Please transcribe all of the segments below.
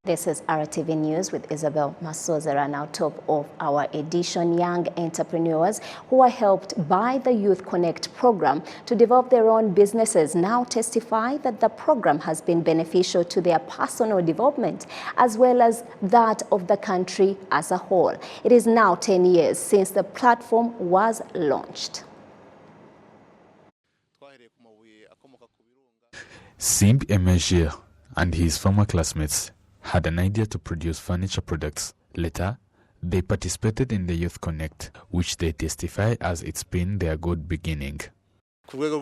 This is RTV News with Isabel Masozera. Now top of our edition, young entrepreneurs who are helped by the Youth Connect program to develop their own businesses now testify that the program has been beneficial to their personal development as well as that of the country as a whole. It is now 10 years since the platform was launched. Simb Emegir and his former classmates had an idea to produce furniture products. Later, they participated in the Youth Connect, which they testify as it's been their good beginning. We were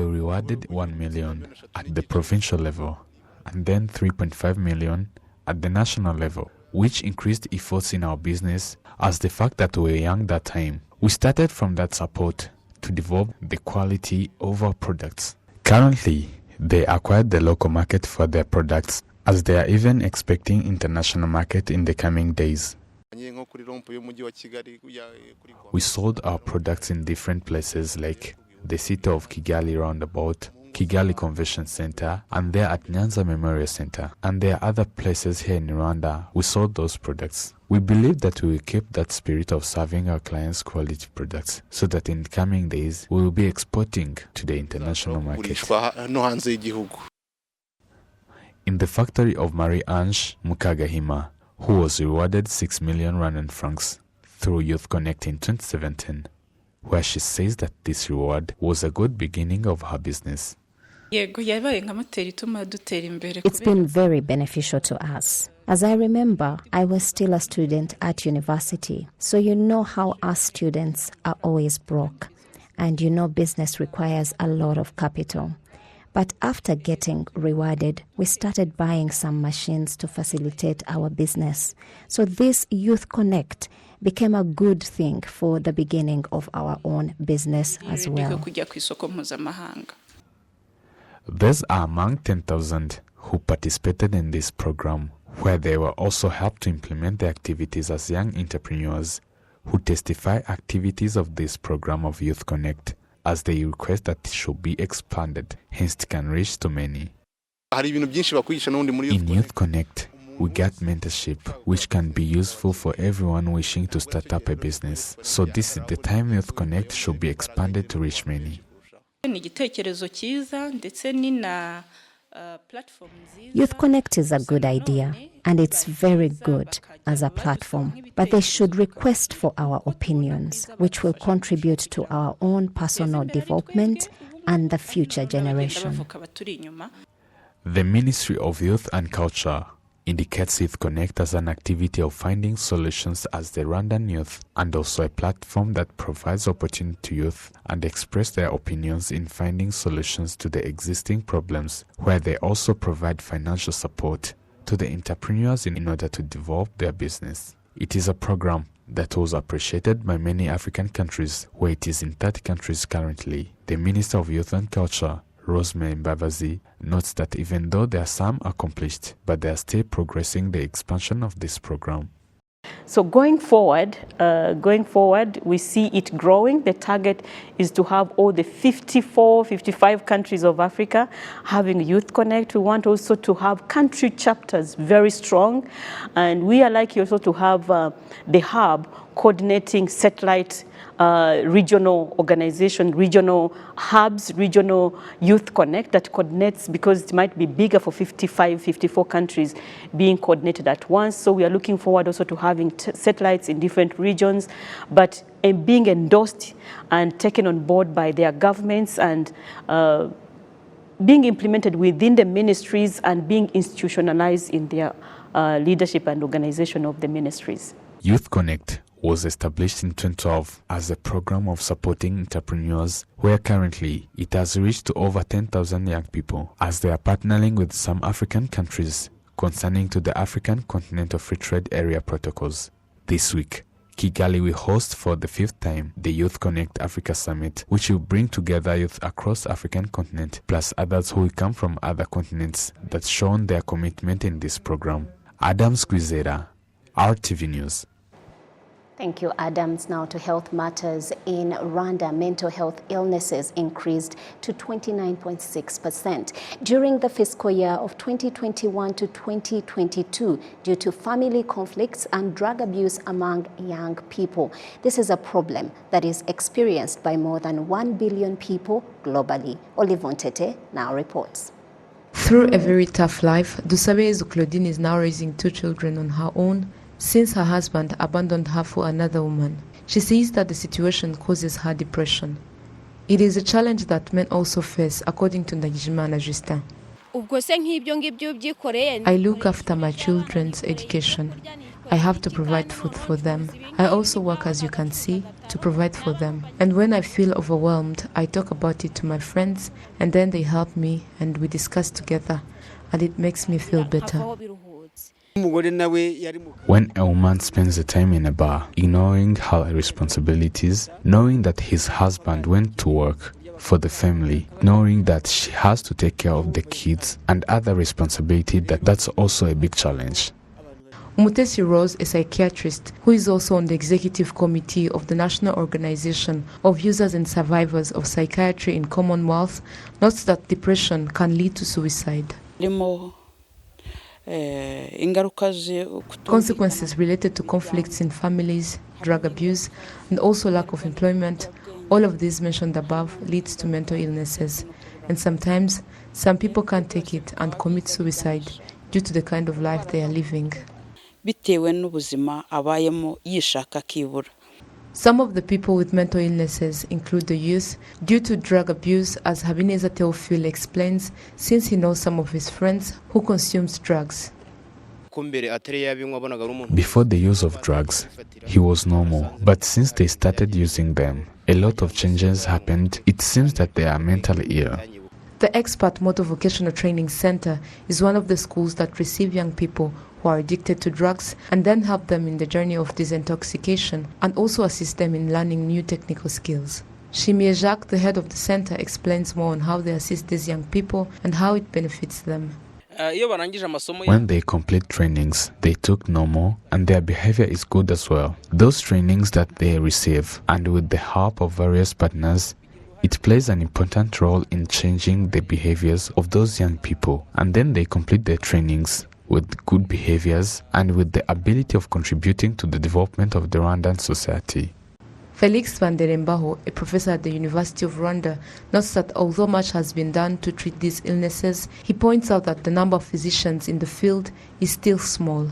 rewarded 1 million at the provincial level and then 3.5 million at the national level, which increased efforts in our business as the fact that we were young that time. We started from that support to develop the quality of our products. Currently, they acquired the local market for their products, as they are even expecting international market in the coming days. We sold our products in different places like the city of Kigali roundabout, Kigali Convention Center, and there at Nyanza Memorial Center. And there are other places here in Rwanda. We sold those products. We believe that we will keep that spirit of serving our clients quality products so that in coming days we will be exporting to the international market. In the factory of Marie-Ange Mukagahima, who was rewarded 6 million Rwandan francs through Youth Connect in 2017, where she says that this reward was a good beginning of her business. It's been very beneficial to us. As I remember, I was still a student at university, so you know how us students are always broke, and you know business requires a lot of capital. But after getting rewarded, we started buying some machines to facilitate our business. So this Youth Connect became a good thing for the beginning of our own business as well. These are among 10,000 who participated in this program, where they were also helped to implement the activities as young entrepreneurs who testify activities of this program of Youth Connect, as they request that it should be expanded, hence it can reach to many. In Youth Connect, we get mentorship, which can be useful for everyone wishing to start up a business. So this is the time Youth Connect should be expanded to reach many. Youth Connect is a good idea, and it's very good as a platform, but they should request for our opinions, which will contribute to our own personal development and the future generation. The Ministry of Youth and Culture indicates Youth Connect as an activity of finding solutions as the Rwandan youth, and also a platform that provides opportunity to youth and express their opinions in finding solutions to the existing problems, where they also provide financial support to the entrepreneurs in order to develop their business. It is a program that was appreciated by many African countries, where it is in 30 countries currently. The Minister of Youth and Culture, Rosemary Mbabazi, notes that even though there are some accomplished, but they are still progressing the expansion of this program. So going forward, we see it growing. The target is to have all the 55 countries of Africa having Youth Connect. We want also to have country chapters very strong. And we are likely also to have the hub coordinating satellite regional organization, regional hubs, regional Youth Connect that coordinates, because it might be bigger for 54 countries being coordinated at once. So we are looking forward also to having satellites in different regions, but being endorsed and taken on board by their governments and being implemented within the ministries and being institutionalized in their leadership and organization of the ministries. Youth Connect was established in 2012 as a program of supporting entrepreneurs, where currently it has reached to over 10,000 young people, as they are partnering with some African countries concerning to the African Continental Free Trade Area protocols. This week, Kigali will host for the 5th time the Youth Connect Africa Summit, which will bring together youth across the African continent, plus others who will come from other continents that shown their commitment in this program. Adam Squizera, RTV News. Thank you, Adams. Now to health matters. In Rwanda, mental health illnesses increased to 29.6% during the fiscal year of 2021 to 2022 due to family conflicts and drug abuse among young people. This is a problem that is experienced by more than 1 billion people globally. Olivon Tete now reports. Through a very tough life, Dusabeyezu Claudine is now raising 2 children on her own since her husband abandoned her for another woman. She says that the situation causes her depression. It is a challenge that men also face, according to Ndagijimana Justin. I look after my children's education. I have to provide food for them. I also work, as you can see, to provide for them. And when I feel overwhelmed, I talk about it to my friends, and then they help me and we discuss together, and it makes me feel better. When a woman spends the time in a bar, ignoring her responsibilities, knowing that his husband went to work for the family, knowing that she has to take care of the kids and other responsibility, that's also a big challenge. Umutesi Rose, a psychiatrist who is also on the executive committee of the National Organization of Users and Survivors of Psychiatry in Commonwealth, notes that depression can lead to suicide. Consequences related to conflicts in families, drug abuse, and also lack of employment, all of these mentioned above leads to mental illnesses. And sometimes, some people can't take it and commit suicide due to the kind of life they are living. Some of the people with mental illnesses include the youth due to drug abuse, as Habineza Theophile explains, since he knows some of his friends who consumes drugs. Before the use of drugs, he was normal, but since they started using them, a lot of changes happened. It seems that they are mentally ill. The Expert Motor Vocational Training Center is one of the schools that receive young people who are addicted to drugs and then help them in the journey of disintoxication and also assist them in learning new technical skills. Shimie Jacques, the head of the center, explains more on how they assist these young people and how it benefits them. When they complete trainings, they talk normal and their behavior is good as well. Those trainings that they receive, and with the help of various partners, it plays an important role in changing the behaviors of those young people, and then they complete their trainings with good behaviors and with the ability of contributing to the development of the Rwandan society. Felix van der Embaho, a professor at the University of Rwanda, notes that although much has been done to treat these illnesses, he points out that the number of physicians in the field is still small.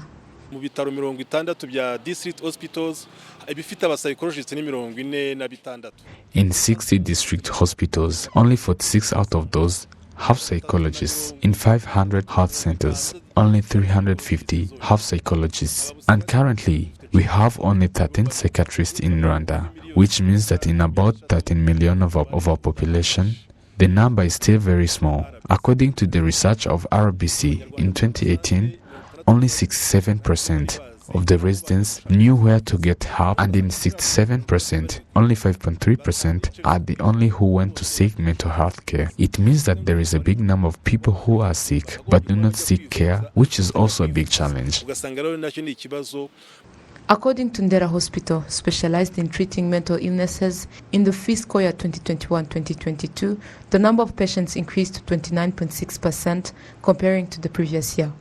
In 60 district hospitals, only 46 out of those have psychologists. In 500 health centers, only 350 have psychologists. And currently, we have only 13 psychiatrists in Rwanda, which means that in about 13 million of our population, the number is still very small. According to the research of RBC, in 2018, only 67% of the residents knew where to get help, and in 67%, only 5.3% are the only who went to seek mental health care. It means that there is a big number of people who are sick but do not seek care, which is also a big challenge. According to Ndera Hospital, specialized in treating mental illnesses, in the fiscal year 2021-2022, the number of patients increased to 29.6% comparing to the previous year.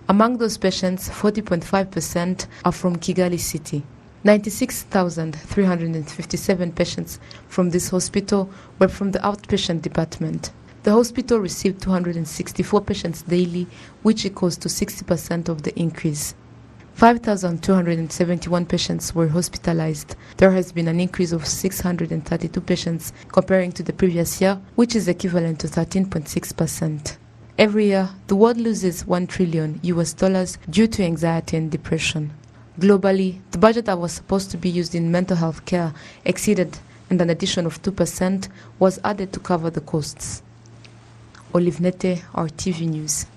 Among those patients, 40.5% are from Kigali City. 96,357 patients from this hospital were from the outpatient department. The hospital received 264 patients daily, which equals to 60% of the increase. 5,271 patients were hospitalized. There has been an increase of 632 patients comparing to the previous year, which is equivalent to 13.6%. Every year, the world loses $1 trillion due to anxiety and depression. Globally, the budget that was supposed to be used in mental health care exceeded, and an addition of 2% was added to cover the costs. Olive Nete, RTV News.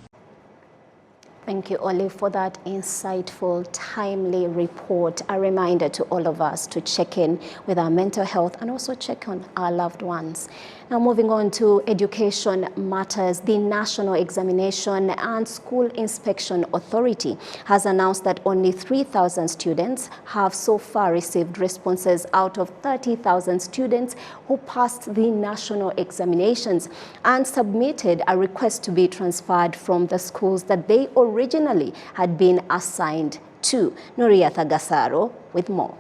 Thank you, Olive, for that insightful, timely report. A reminder to all of us to check in with our mental health and also check on our loved ones. Now, moving on to education matters, the National Examination and School Inspection Authority has announced that only 3,000 students have so far received responses out of 30,000 students who passed the national examinations and submitted a request to be transferred from the schools that they originally had been assigned to. Nuria Thagasaro with more.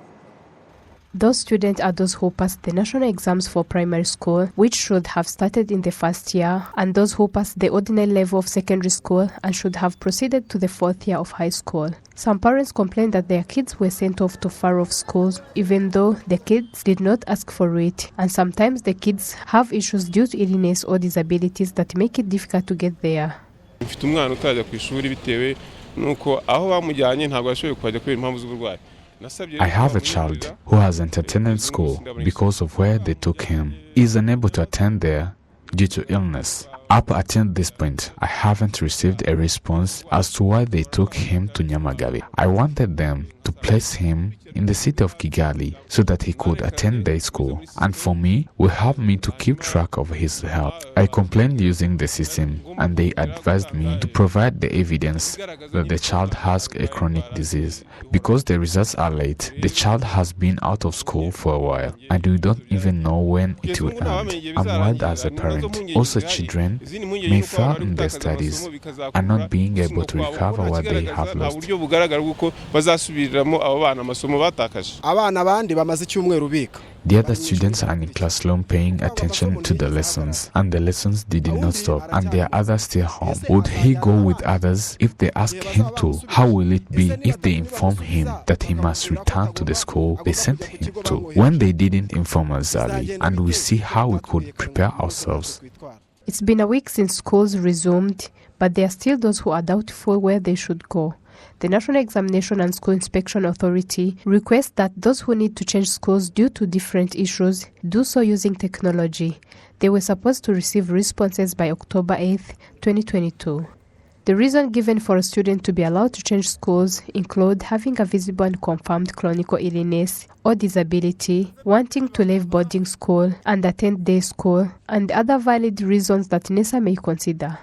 Those students are those who passed the national exams for primary school, which should have started in the first year, and those who passed the ordinary level of secondary school and should have proceeded to the fourth year of high school. Some parents complained that their kids were sent off to far-off schools, even though the kids did not ask for it, and sometimes the kids have issues due to illness or disabilities that make it difficult to get there. I have a child who hasn't attended school because of where they took him. He is unable to attend there due to illness. Up until this point, I haven't received a response as to why they took him to Nyamagabe. I wanted them to place him in the city of Kigali so that he could attend their school, and for me, will help me to keep track of his health. I complained using the system, and they advised me to provide the evidence that the child has a chronic disease. Because the results are late, the child has been out of school for a while, and we don't even know when it will end. I'm worried as a parent. Also, children may fail in their studies and not being able to recover what they have lost. The other students are in classroom paying attention to the lessons, and the lessons did not stop, and there are others still home. Would he go with others if they ask him to? How will it be if they inform him that he must return to the school they sent him to, when they didn't inform us early? And we see how we could prepare ourselves. It's been a week since schools resumed, but there are still those who are doubtful where they should go. The National Examination and School Inspection Authority requests that those who need to change schools due to different issues do so using technology. They were supposed to receive responses by October 8th, 2022. The reason given for a student to be allowed to change schools include having a visible and confirmed chronic illness or disability, wanting to leave boarding school and attend day school, and other valid reasons that NESA may consider.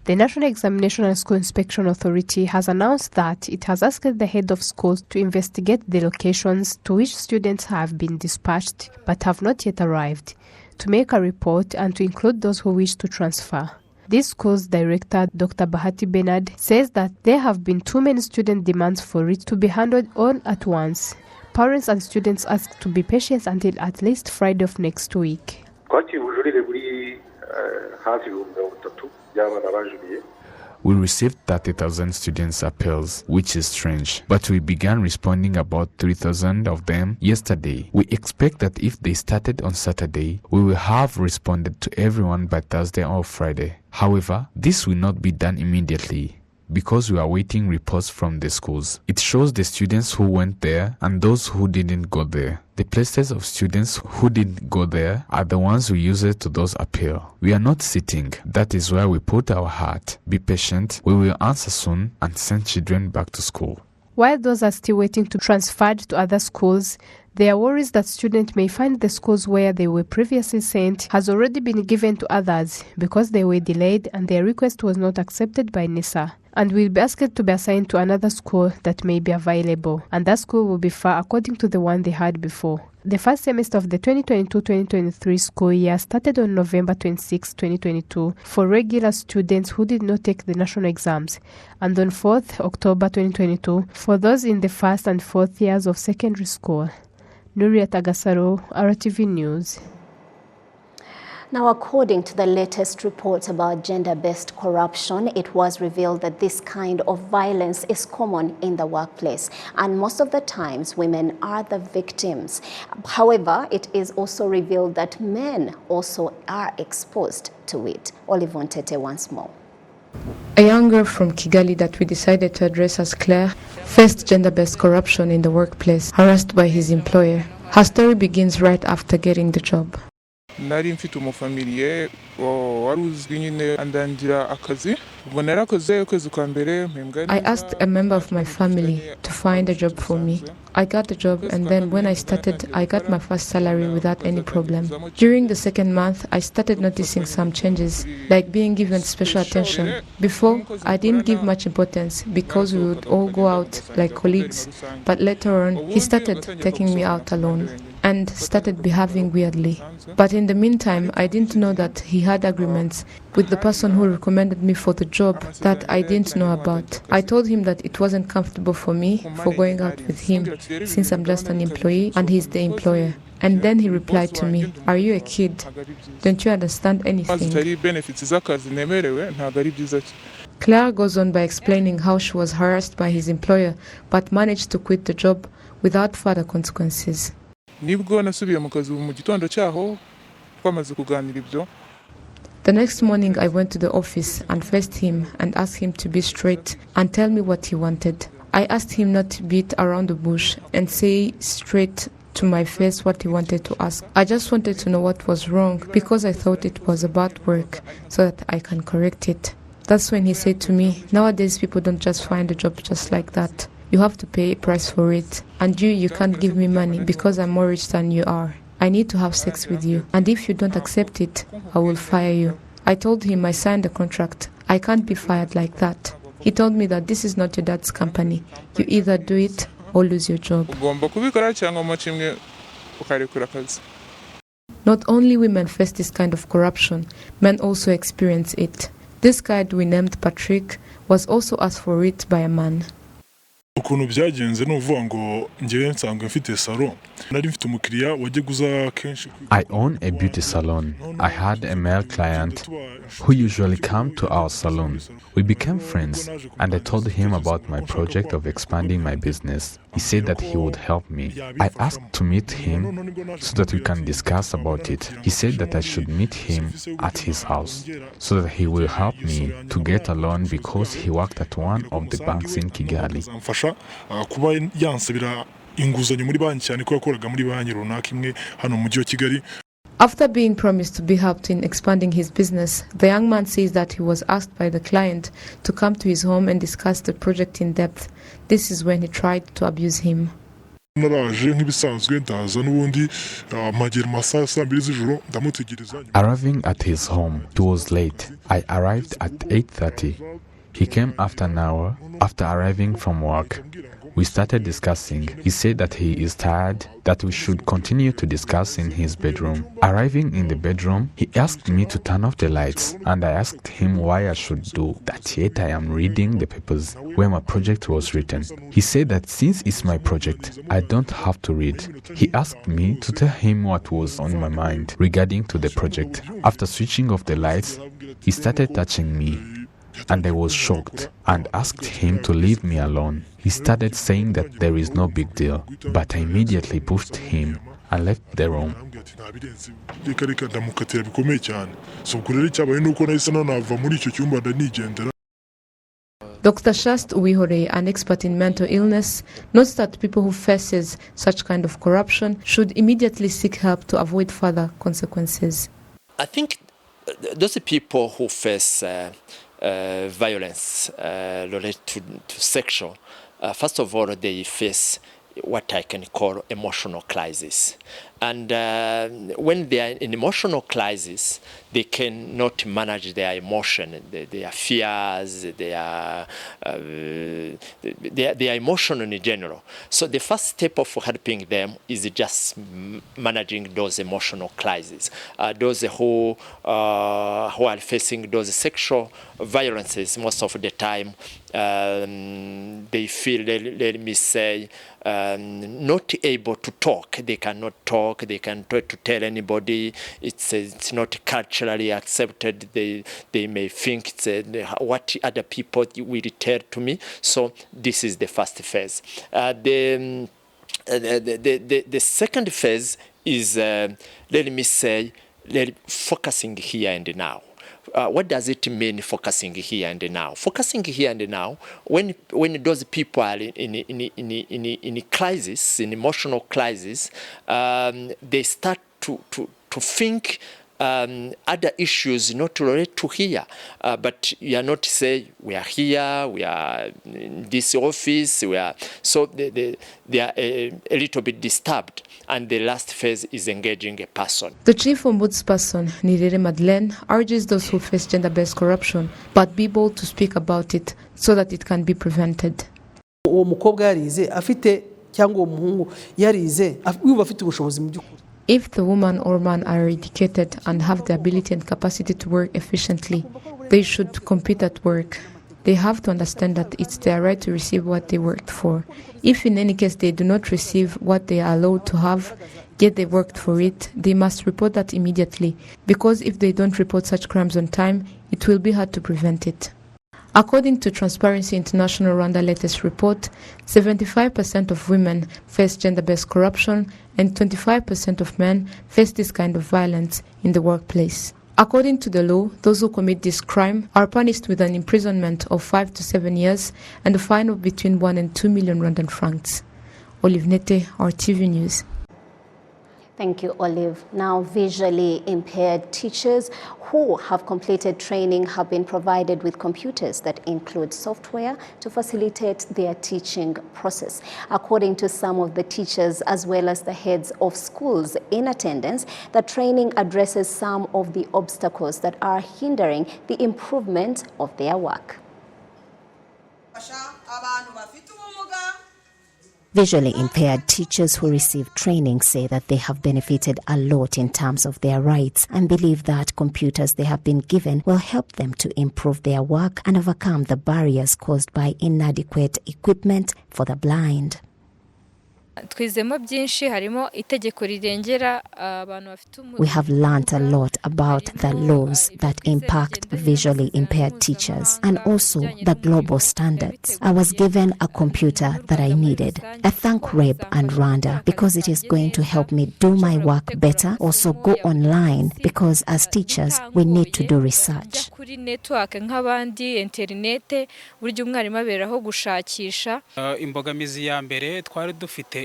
The National Examination and School Inspection Authority has announced that it has asked the head of schools to investigate the locations to which students have been dispatched but have not yet arrived, to make a report and to include those who wish to transfer. This school's director, Dr. Bahati Bernard, says that there have been too many student demands for it to be handled all at once. Parents and students ask to be patient until at least Friday of next week. We received 30,000 students' appeals, which is strange, but we began responding about 3,000 of them yesterday. We expect that if they started on Saturday, we will have responded to everyone by Thursday or Friday. However, this will not be done immediately, because we are waiting reports from the schools. It shows the students who went there and those who didn't go there. The places of students who didn't go there are the ones we use it to those appeal. We are not sitting. That is where we put our heart. Be patient. We will answer soon and send children back to school. While those are still waiting to transfer to other schools, there are worries that students may find the schools where they were previously sent has already been given to others because they were delayed and their request was not accepted by NESA, and will be asked to be assigned to another school that may be available, and that school will be far according to the one they had before. The first semester of the 2022-2023 school year started on November 26, 2022 for regular students who did not take the national exams, and on 4th October 2022 for those in the first and fourth years of secondary school. Nuria Thagasaro, RwandaTV News. Now, according to the latest reports about gender-based corruption, it was revealed that this kind of violence is common in the workplace, and most of the times women are the victims. However, it is also revealed that men also are exposed to it. Olivon Tete once more. A young girl from Kigali that we decided to address as Claire faced gender-based corruption in the workplace, harassed by his employer. Her story begins right after getting the job. Nari mfite umufamiliye I asked a member of my family to find a job for me. I got the job, and then when I started, I got my first salary without any problem. During the second month, I started noticing some changes, like being given special attention. Before, I didn't give much importance because we would all go out like colleagues, but later on, he started taking me out alone and started behaving weirdly. But in the meantime, I didn't know that he had agreements with the person who recommended me for the job that I didn't know about. I told him that it wasn't comfortable for me for going out with him since I'm just an employee and he's the employer. And then he replied to me, "Are you a kid? Don't you understand anything?" Claire goes on by explaining how she was harassed by his employer but managed to quit the job without further consequences. The next morning I went to the office and faced him and asked him to be straight and tell me what he wanted. I asked him not to beat around the bush and say straight to my face what he wanted to ask. I just wanted to know what was wrong because I thought it was about work so that I can correct it. That's when he said to me, "Nowadays people don't just find a job just like that. You have to pay a price for it. And you can't give me money because I'm more rich than you are. I need to have sex with you. And if you don't accept it, I will fire you." I told him I signed a contract. I can't be fired like that. He told me that this is not your dad's company. You either do it or lose your job. Not only women face this kind of corruption, men also experience it. This guy we named Patrick was also asked for it by a man. ukuntu byagenze no uvuga ngo ngiye nsanzwe mfite salon nari mfite umukiriya wajye guza kenshi. I own a beauty salon. I had a male client who usually come to our salon. We became friends and I told him about my project of expanding my business. He said that he would help me. I asked to meet him so that we can discuss about it. He said that I should meet him at his house so that he will help me to get a loan because he worked at one of the banks in Kigali. Kuba yansabira inguzanyo muri banki cyane ko yakoraga muri banki runaka imwe hano mu mujyi wa Kigali. After being promised to be helped in expanding his business, the young man says that he was asked by the client to come to his home and discuss the project in depth. This is when he tried to abuse him. Naraje nk'ibisanzwe ndaza n'ubundi magera masaa 2 z'ijoro ndamutegereza. Arriving at his home, it was late. I arrived at 8:30. He came after an hour after arriving from work. We started discussing. He said that he is tired, that we should continue to discuss in his bedroom. Arriving in the bedroom, he asked me to turn off the lights, and I asked him why I should do that, yet I am reading the papers where my project was written. He said that since it's my project, I don't have to read. He asked me to tell him what was on my mind regarding to the project. After switching off the lights, he started touching me. And I was shocked and asked him to leave me alone. He started saying that there is no big deal, but I immediately pushed him and left the room. Dr. Shast Uwihoreye, an expert in mental illness, notes that people who faces such kind of corruption should immediately seek help to avoid further consequences. I think those people who face violence related to sexual, first of all, they face what I can call emotional crisis. And when they are in emotional crisis, they cannot manage their emotion, their fears, their emotion in general. So the first step of helping them is just managing those emotional crises. Those who are facing those sexual violences, most of the time, they feel, let me say, not able to talk. They cannot talk. They can try to tell anybody. It's not culturally accepted. They may think it's what other people will tell to me. So this is the first phase. The second phase is, let me say, focusing here and now. What does it mean, focusing here and now? Focusing here and now, when those people are in crisis, in emotional crisis, they start to think other issues not related to here. But you are not say we are here, we are in this office, we are so they are a little bit disturbed. And the last phase is engaging a person. The chief ombudsperson, Nirere Madeleine, urges those who face gender-based corruption but be bold to speak about it so that it can be prevented. Uwo mukobwa yarize afite cyangwa uwo muhungu yarize wiba afite ubushobozi mu by'ukuri. If the woman or man are educated and have the ability and capacity to work efficiently, they should compete at work. They have to understand that it's their right to receive what they worked for. If in any case they do not receive what they are allowed to have, yet they worked for it, they must report that immediately, because if they don't report such crimes on time, it will be hard to prevent it. According to Transparency International Rwanda latest report, 75% of women face gender-based corruption and 25% of men face this kind of violence in the workplace. According to the law, those who commit this crime are punished with an imprisonment of 5 to 7 years and a fine of between 1 and 2 million Rwandan francs. Olive Nete, RTV News. Thank you, Olive. Now, visually impaired teachers who have completed training have been provided with computers that include software to facilitate their teaching process. According to some of the teachers as well as the heads of schools in attendance, the training addresses some of the obstacles that are hindering the improvement of their work. Visually impaired teachers who receive training say that they have benefited a lot in terms of their rights and believe that computers they have been given will help them to improve their work and overcome the barriers caused by inadequate equipment for the blind. We have learnt a lot about the laws that impact visually impaired teachers and also the global standards. I was given a computer that I needed. I thank REB and Rwanda because it is going to help me do my work better, also go online because as teachers we need to do research.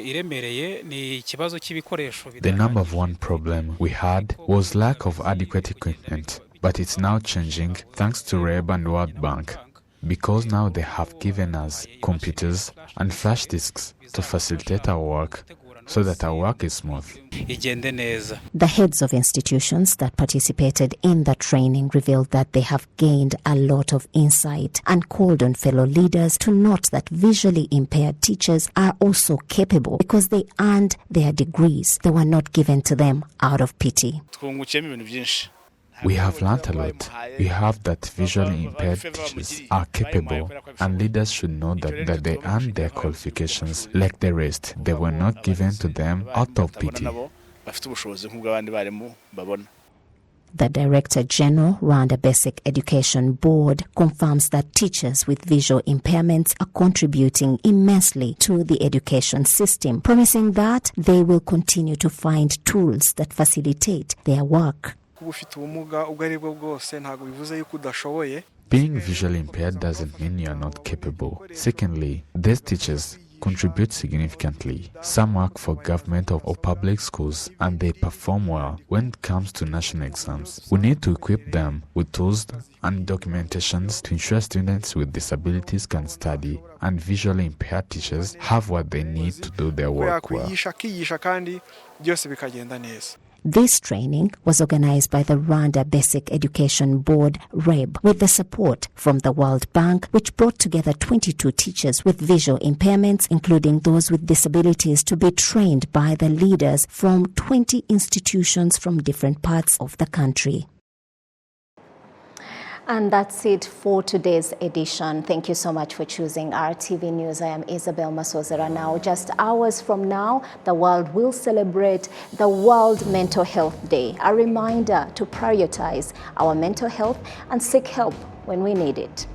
The number one problem we had was lack of adequate equipment, but it's now changing thanks to REB and World Bank, because now they have given us computers and flash disks to facilitate our work so that our work is smooth. The heads of institutions that participated in the training revealed that they have gained a lot of insight and called on fellow leaders to note that visually impaired teachers are also capable because they earned their degrees. They were not given to them out of pity. We have learnt a lot. We have that visually impaired teachers are capable, and leaders should know that they earned their qualifications like the rest. They were not given to them out of pity. The Director General, Rwanda Basic Education Board, confirms that teachers with visual impairments are contributing immensely to the education system, promising that they will continue to find tools that facilitate their work. Being visually impaired doesn't mean you are not capable. Secondly, these teachers contribute significantly. Some work for government or public schools and they perform well when it comes to national exams. We need to equip them with tools and documentations to ensure students with disabilities can study, and visually impaired teachers have what they need to do their work well. This training was organized by the Rwanda Basic Education Board, REB, with the support from the World Bank, which brought together 22 teachers with visual impairments, including those with disabilities, to be trained by the leaders from 20 institutions from different parts of the country. And that's it for today's edition. Thank you so much for choosing RTV News. I am Isabel Masozera. Now, just hours from now, the world will celebrate the World Mental Health Day, a reminder to prioritize our mental health and seek help when we need it.